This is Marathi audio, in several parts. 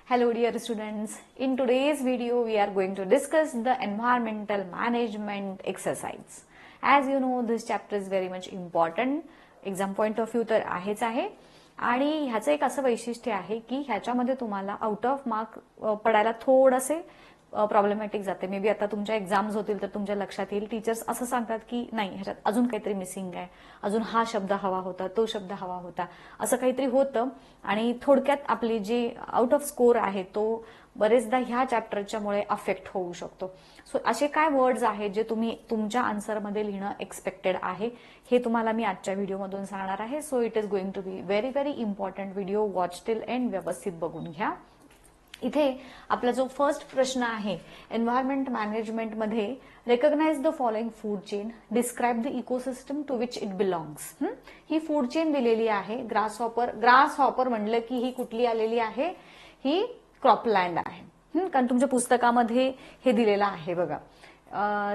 Hello dear students, in today's video we are going to discuss the environmental management exercise. As you know, this chapter is very much important. Exam point of view तर आहेच आहे आणि ह्याचं एक असं वैशिष्ट्य आहे की ह्याच्यामध्ये तुम्हाला आउट ऑफ मार्क पडायला थोडेसे प्रॉब्लेमॅटिक जाते. मे बी आता तुमच्या एक्झाम्स होतील तर तुमच्या लक्षात येईल टीचर्स असं सांगतात की नाही ह्याच्यात अजून काहीतरी मिसिंग आहे, अजून हा शब्द हवा होता, तो शब्द हवा होता, असं काहीतरी होतं आणि थोडक्यात आपली जी आउट ऑफ स्कोर आहे तो बरेचदा ह्या चॅप्टरच्यामुळे अफेक्ट होऊ शकतो. सो असे काय वर्ड्स आहेत जे तुम्ही तुमच्या आन्सरमध्ये लिहिणं एक्सपेक्टेड आहे हे तुम्हाला मी आजच्या व्हिडिओमधून सांगणार आहे. So it is going to be very very important video. Watch till end व्यवस्थित बघून घ्या. इथे आपला जो फर्स्ट प्रश्न आहे एन्व्हायरमेंट मॅनेजमेंट मध्ये recognize the following food chain, describe the ecosystem to which it belongs. ही फूड चेन दिलेली आहे. ग्रास हॉपर म्हणलं की ही कुठली आलेली आहे, ही क्रॉपलँड आहे. कारण तुमच्या पुस्तकामध्ये हे दिलेलं आहे बघा.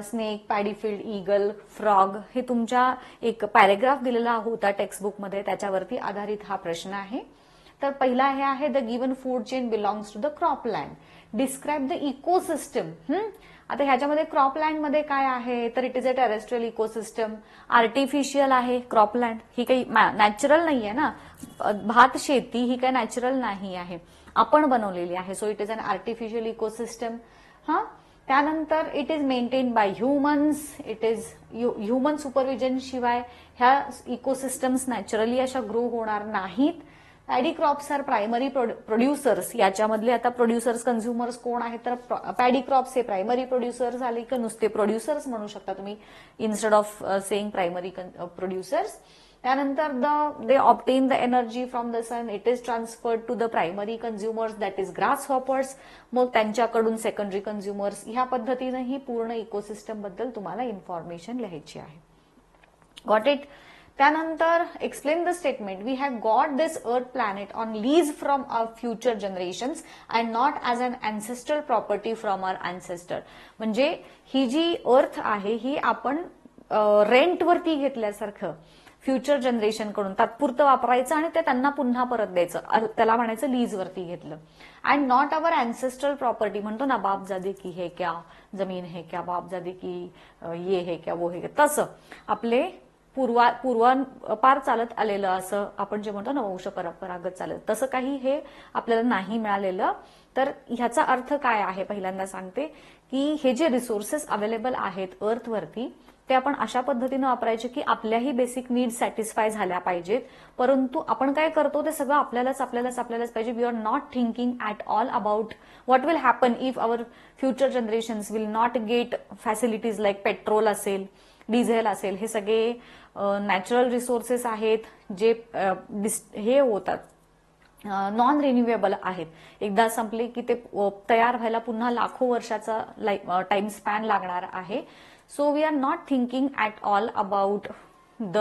स्नेक, पॅडीफिल्ड, ईगल, फ्रॉग हे तुमच्या एक पॅरेग्राफ दिलेला होता टेक्स्टबुकमध्ये, त्याच्यावरती आधारित हा प्रश्न आहे. तर पहिला हे आहे the given food chain belongs to the cropland, describe the ecosystem. आता ह्याच्यामध्ये क्रॉपलँड मध्ये काय आहे तर it is a terrestrial ecosystem. Artificial आहे क्रॉपलँड, ही काही नॅचरल नाहीये ना. भात शेती ही काही नॅचरल नाही आहे, आपण बनवलेली आहे. So it is an artificial ecosystem. त्यानंतर it is maintain by humans. It is human supervision शिवाय ह्या इकोसिस्टम्स नॅचरली अशा ग्रो होणार नाहीत. Paddy crops are primary producers. याच्यामधले आता प्रोड्युसर्स कन्झ्युमर्स कोण आहेत तर पॅडी क्रॉप्स हे प्रायमरी प्रोड्युसर्स झाले की नुसते प्रोड्युसर्स म्हणू शकता तुम्ही instead of saying primary producers. त्यानंतर they obtain the energy from the sun. It is transferred to the primary consumers that is grass hoppers. मग त्यांच्याकडून सेकंडरी कन्झ्युमर्स. ह्या पद्धतीनं ही पूर्ण इकोसिस्टम बद्दल तुम्हाला इन्फॉर्मेशन लिहायची आहे. Got it. त्यानंतर explain the statement, we have got this earth planet on lease from our future generations and not as an ancestral property from our ancestor. म्हणजे ही जी अर्थ आहे ही आपण रेंटवरती घेतल्यासारखं फ्युचर जनरेशन कडून तात्पुरतं वापरायचं आणि ते त्यांना पुन्हा परत द्यायचं, त्याला म्हणायचं लीजवरती घेतलं. And not our ancestral property. म्हणतो ना बापजादे की हे क्या जमीन है क्या, बापजादे की ये है क्या वो है क्या, तसं आपले पूर्वापार चालत आलेलं असं आपण जे म्हणतो ना वंश परंपरागत चालत, तसं काही हे आपल्याला नाही मिळालेलं. तर ह्याचा अर्थ काय आहे पहिल्यांदा सांगते की हे जे रिसोर्सेस अवेलेबल आहेत अर्थवरती ते आपण अशा पद्धतीनं वापरायचे की आपल्याही बेसिक नीड सॅटिस्फाय झाल्या पाहिजेत. परंतु आपण काय करतो ते सगळं आपल्यालाच पाहिजे. We are not thinking at all about what will happen if our future generations will not get facilities like petrol असेल, डिझेल असेल. हे सगळे नॅचरल रिसोर्सेस आहेत जे हे होतात नॉन रिन्युएबल आहेत. एकदा संपले की ते तयार व्हायला पुन्हा लाखो वर्षाचा टाइम स्पॅन लागणार आहे. So we are not thinking at all about the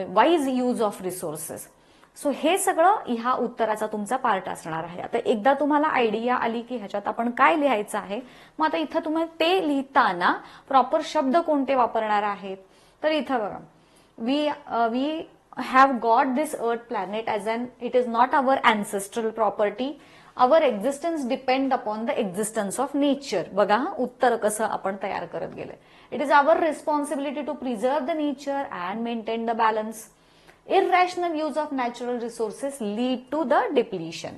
wise use of resources. सो हे सगळं ह्या उत्तराचा तुमचा पार्ट असणार आहे. आता एकदा तुम्हाला आयडिया आली की ह्याच्यात आपण काय लिहायचं आहे, मग आता इथं तुम्ही ते लिहिताना प्रॉपर शब्द कोणते वापरणार आहेत तर इथं बघा, we have got this earth planet as an it is not our ancestral property. Our existence depend upon the existence of nature. बघा उत्तर कसं आपण तयार करत गेले. It is our responsibility to preserve the nature and maintain the balance. Irrational use of natural resources lead to the depletion.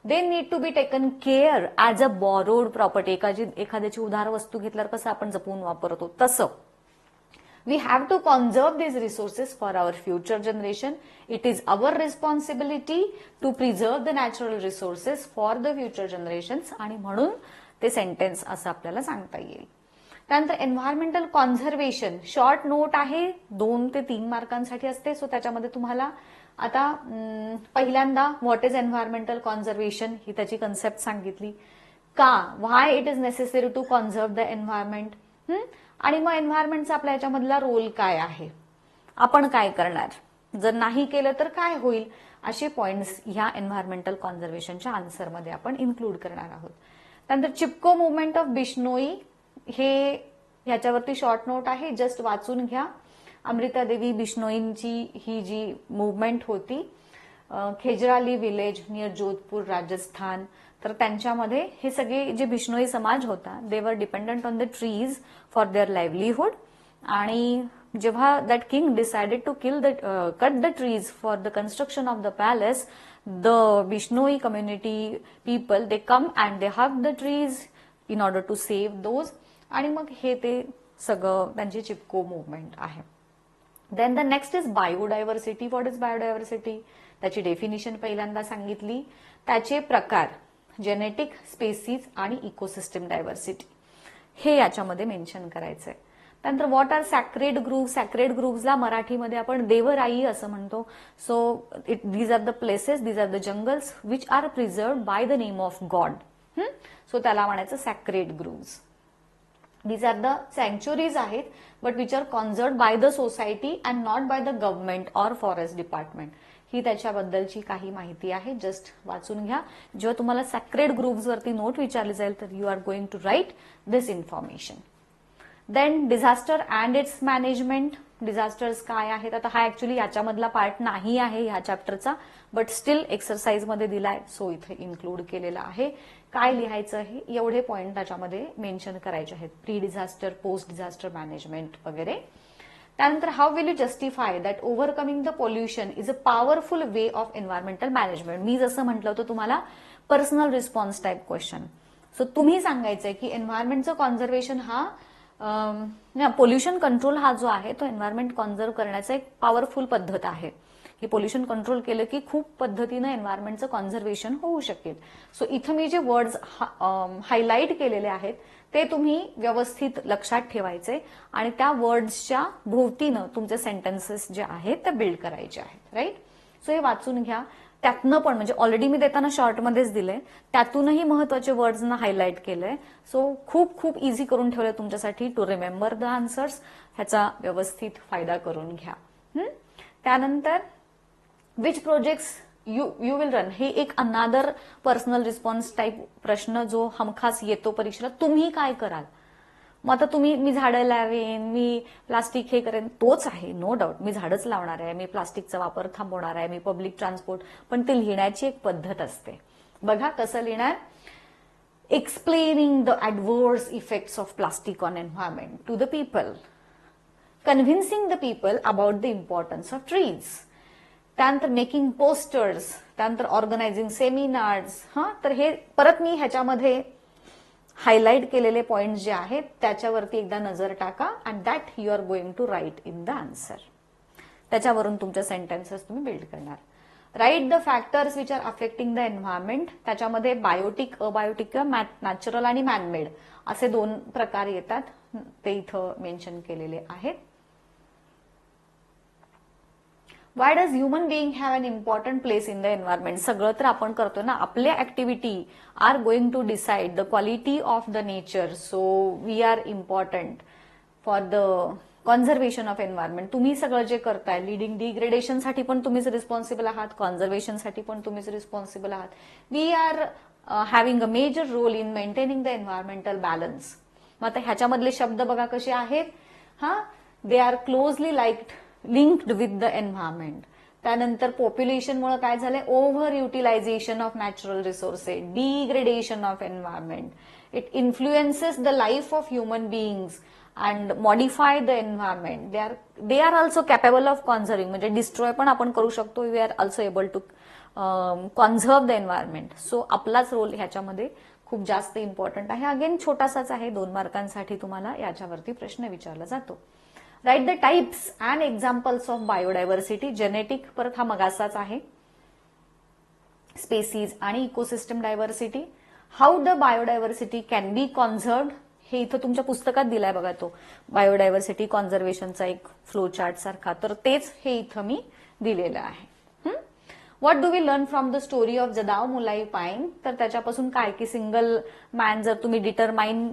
They need to be taken care as a borrowed property. एखाद्याची उधार वस्तू घेतल्यावर कसं आपण जपून वापरतो तसं. We have to conserve these resources for our future generation. It is our responsibility to preserve the natural resources for the future generations. आणि म्हणून ते सेंटेन्स असं आपल्याला सांगता येईल. त्यानंतर एन्व्हायरमेंटल कॉन्झर्वेशन शॉर्ट नोट आहे, 2 ते 3 मार्कांसाठी असते. सो त्याच्यामध्ये तुम्हाला आता पहिल्यांदा व्हॉट इज एन्व्हायरमेंटल कॉन्झर्वेशन ही त्याची कन्सेप्ट सांगितली. का, why it is necessary to conserve the environment. आणि मग एन्व्हायरमेंटचा आपल्या याच्यामधला रोल काय आहे, आपण काय करणार, जर नाही केलं तर काय होईल, असे पॉइंट्स ह्या एन्व्हायरमेंटल कॉन्झर्वेशनच्या आन्सरमध्ये आपण इन्क्लूड करणार आहोत. त्यानंतर चिपको मुवमेंट ऑफ बिश्नोई हे ह्याच्यावरती शॉर्ट नोट आहे, जस्ट वाचून घ्या. अमृता देवी बिश्नोईंची ही जी मुवमेंट होती खेजराली विलेज नियर जोधपूर राजस्थान. तर त्यांच्यामध्ये हे सगळे जे बिश्नोई समाज होता they were dependent on the trees for their livelihood. आणि जेव्हा that king decided to cut the trees for the construction of the palace, the Bishnoi community people they come and they hug the trees in order to save those. आणि मग हे ते सगळं त्यांची चिपको मुवमेंट आहे. Then the next is biodiversity. What is biodiversity? त्याची डेफिनिशन पहिल्यांदा सांगितली. त्याचे प्रकार जेनेटिक, स्पेसीज आणि इकोसिस्टम डायव्हर्सिटी हे याच्यामध्ये मेन्शन करायचंय. त्यानंतर what are sacred grove? Sacred ग्रुव्हला मराठीमध्ये आपण देवराई असं म्हणतो. So these are the places, these are the jungles which are preserved by the name of God. So त्याला म्हणायचं sacred groves. These are the sanctuaries आहेत but which are conserved by the society and not by the government or forest department. ही त्याच्याबद्दलची काही माहिती आहे, जस्ट वाचून घ्या. जेव्हा तुम्हाला सॅक्रेड ग्रुव्स वरती नोट विचारली जाईल तर you are going to write this information. Then disaster and its management. Disasters काय आहेत? आता हा ऍक्च्युली याच्यामधला पार्ट नाही आहे ह्या चॅप्टरचा, बट स्टील एक्सरसाइज मध्ये दिलाय सो इथे इन्क्लूड केलेला आहे. काय लिहायचं आहे? एवढे पॉइंट त्याच्यामध्ये मेन्शन करायचे आहेत. Pre disaster, post disaster management वगैरे. त्यानंतर how will you justify that overcoming the pollution is a powerful way of environmental management. मी जसं म्हटलं होतं तुम्हाला personal response type question. So तुम्ही सांगायचंय की एन्व्हायरमेंटचं कॉन्झर्वेशन हा पोल्युशन कंट्रोल हा जो आहे तो एन्व्हायरमेंट कॉन्झर्व करण्याचा एक पॉवरफुल पद्धत आहे. की पोल्युशन कंट्रोल केलं की खूप पद्धतीनं एन्व्हायरमेंटचं कॉन्झर्वेशन होऊ शकेल. सो इथं मी जे वर्ड्स हायलाईट केलेले आहेत ते तुम्ही व्यवस्थित लक्षात ठेवायचे आणि त्या वर्ड्सच्या भोवतीनं तुमचे सेंटेन्सेस जे आहेत ते बिल्ड करायचे आहेत. राईट. सो हे वाचून घ्या. त्यातनं पण म्हणजे ऑलरेडी मी देताना शॉर्टमध्येच दिले, त्यातूनही महत्वाचे वर्ड्सना हायलाईट केलंय. सो खूप खूप इझी करून ठेवलंय तुमच्यासाठी टू रिमेंबर द आन्सर्स. ह्याचा व्यवस्थित फायदा करून घ्या. त्यानंतर which projects you will run, हे एक अनादर पर्सनल रिस्पॉन्स टाईप प्रश्न जो हमखास येतो परीक्षेला. तुम्ही काय कराल? मग आता तुम्ही मी झाडं लावेन, मी प्लास्टिक हे करेन, तोच आहे नो डाऊट. मी झाडच लावणार आहे, मी प्लास्टिकचा वापर थांबवणार आहे, मी पब्लिक ट्रान्सपोर्ट. पण ते लिहिण्याची एक पद्धत असते. बघा कसं लिहिणार. Explaining the adverse effects of plastic on environment to the people, convincing the people about the importance of trees. त्यानंतर मेकिंग पोस्टर्स, त्यानंतर ऑर्गनायझिंग सेमिनार्स. तर हे परत मी ह्याच्यामध्ये हायलाईट केलेले पॉइंट जे आहेत त्याच्यावरती एकदा नजर टाका and that you are going to write in the answer. त्याच्यावरून तुमचे सेंटेन्सेस तुम्ही बिल्ड करणार. Write the factors which are affecting the environment. त्याच्यामध्ये बायोटिक, अबायोटिक, नॅचरल आणि मॅनमेड असे दोन प्रकार येतात, ते इथं मेन्शन केलेले आहेत. Why does human being have an important place in the environment. सगळं तर आपण करतो ना. आपल्या activity are going to decide the quality of the nature. So we are important for the conservation of environment. तुम्ही सगळं जे करताय, लिडिंग डिग्रेडेशनसाठी पण तुम्हीच रिस्पॉन्सिबल आहात, कॉन्झर्वेशनसाठी पण तुम्हीच रिस्पॉन्सिबल आहात. We are having a major role in maintaining the environmental balance. मग आता ह्याच्यामधले शब्द बघा कसे आहेत. They are closely linked with the environment. त्यानंतर पॉप्युलेशनमुळे काय झालंय, over utilization of natural resources, degradation of environment. It influences the life of human beings and modify the environment. They are also capable of conserving, म्हणजे डिस्ट्रॉय पण आपण करू शकतो. We are also able to conserve the environment. So आपलाच रोल ह्याच्यामध्ये खूप जास्त इम्पॉर्टंट आहे. अगेन छोटासाच आहे, 2 मार्कांसाठी तुम्हाला याच्यावरती प्रश्न विचारला जातो. Write the types and examples of biodiversity. Genetic परत हा मगाचाच आहे. स्पेसीज आणि ecosystem diversity. How the biodiversity can be conserved, हे इथं तुमच्या पुस्तकात दिलाय बघा, तो बायोडायव्हर्सिटी कॉन्झर्वेशनचा एक फ्लो चार्ट सारखा. तर तेच हे इथं मी दिलेलं आहे. What do we learn from the story of Jadav Molai Payeng. तर त्याच्यापासून काय की सिंगल मॅन जर तुम्ही डिटरमाइन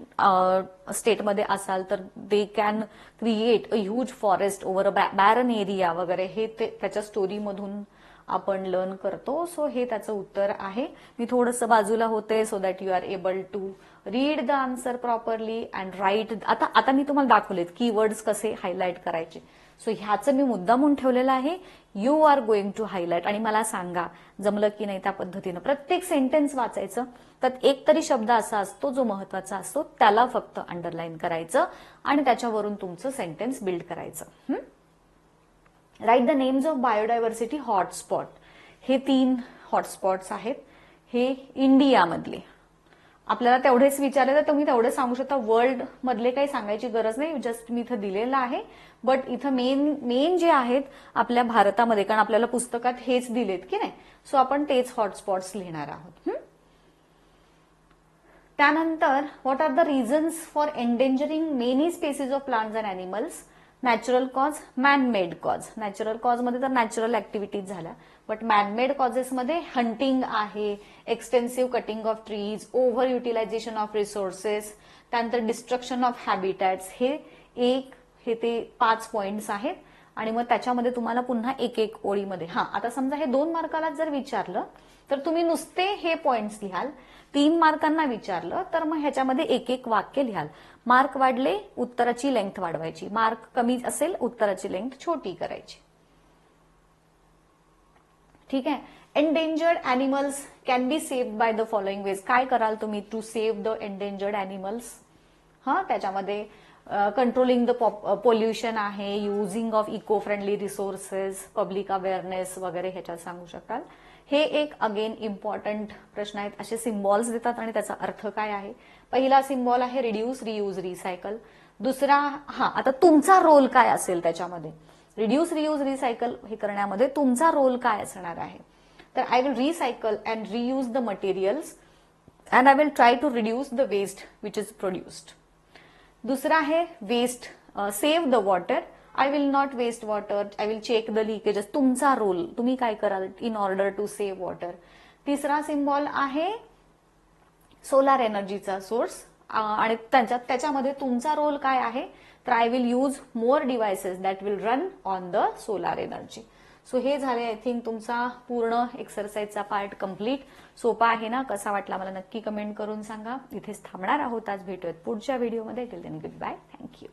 स्टेटमध्ये असाल तर they can create a huge forest over a baron area वगैरे, हे त्याच्या स्टोरीमधून आपण लर्न करतो. सो हे त्याचं उत्तर आहे. मी थोडंसं बाजूला होते so that you are able to read the answer properly and write. आता मी तुम्हाला दाखवलेत कीवर्ड्स कसे हायलाईट करायचे. सो ह्याचं मी मुद्दामून ठेवलेलं आहे. You are going to highlight आणि मला सांगा जमलं की नाही त्या पद्धतीनं. प्रत्येक सेंटेन्स वाचायचं, त्यात एक तरी शब्द असा असतो जो महत्वाचा असतो, त्याला फक्त अंडरलाईन करायचं आणि त्याच्यावरून तुमचं सेंटेन्स बिल्ड करायचं. Write the names of biodiversity hotspot. हे 3 हॉटस्पॉट्स आहेत, हे इंडियामधले. आपल्याला तेवढेच विचारले तर तुम्ही तेवढे सांगू शकता. वर्ल्ड मधले काही सांगायची गरज नाही, जस्ट मी इथं दिलेलं आहे. बट इथं मेन जे आहेत आपल्या भारतामध्ये, कारण आपल्याला पुस्तकात हेच दिलेत की नाही, सो आपण तेच हॉटस्पॉट्स लिहिणार आहोत. त्यानंतर what are the reasons for endangering many species of plants and animals. Natural cause, manmade cause. Natural cause मध्ये तर नॅचरल ऍक्टिव्हिटीज झाल्या, बट मॅनमेड कॉजेसमध्ये हंटिंग आहे, extensive cutting of trees, over utilization of resources, त्यानंतर डिस्ट्रक्शन ऑफ हॅबिटॅट्स. हे ते 5 पॉइंट्स आहेत. आणि मग त्याच्यामध्ये तुम्हाला पुन्हा एक ओळीमध्ये, आता समजा हे 2 मार्काला जर विचारलं तर तुम्ही नुसते हे पॉइंट्स लिहाल. 3 मार्कांना विचारलं तर मग ह्याच्यामध्ये एक वाक्य लिहाल. मार्क वाढले, उत्तराची लेंथ वाढवायची. मार्क कमी असेल, उत्तराची लेंथ छोटी करायची. ठीक आहे. Endangered animals can be saved by the following ways. काय कराल तुम्ही to save the endangered animals? त्याच्यामध्ये कंट्रोलिंग द पोल्युशन आहे, using of eco friendly resources, public awareness वगैरे ह्याच्यात सांगू शकाल. हे एक अगेन इम्पॉर्टंट प्रश्न आहेत. असे सिम्बॉल्स देतात आणि त्याचा अर्थ काय आहे. पहिला सिम्बॉल आहे रिड्यूस, रियूज, रिसायकल. दुसरा, आता तुमचा रोल काय असेल त्याच्यामध्ये. रिड्यूस, रियूज, रिसायकल हे करण्यामध्ये तुमचा रोल काय असणार आहे. तर I will recycle and reuse the materials and I will try to reduce the waste which is produced. दुसरा आहे waste, save the water. I will not waste water, I will check the leakages. तुमचा रोल, तुम्ही काय कराल in order to save water. तिसरा सिम्बॉल आहे सोलार एनर्जीचा सोर्स आणि त्याच्यामध्ये तुमचा रोल काय आहे. तर I will use more devices that will run on the solar energy. So हे झाले आय थिंक तुमचा पूर्ण एक्सरसाइजचा पार्ट कम्प्लीट. सोपा आहे ना, कसा वाटला मला नक्की कमेंट करून सांगा. इथेच थांबणार आहोत आज. भेटूयात पुढच्या व्हिडिओमध्ये. Till then good bye. Thank you.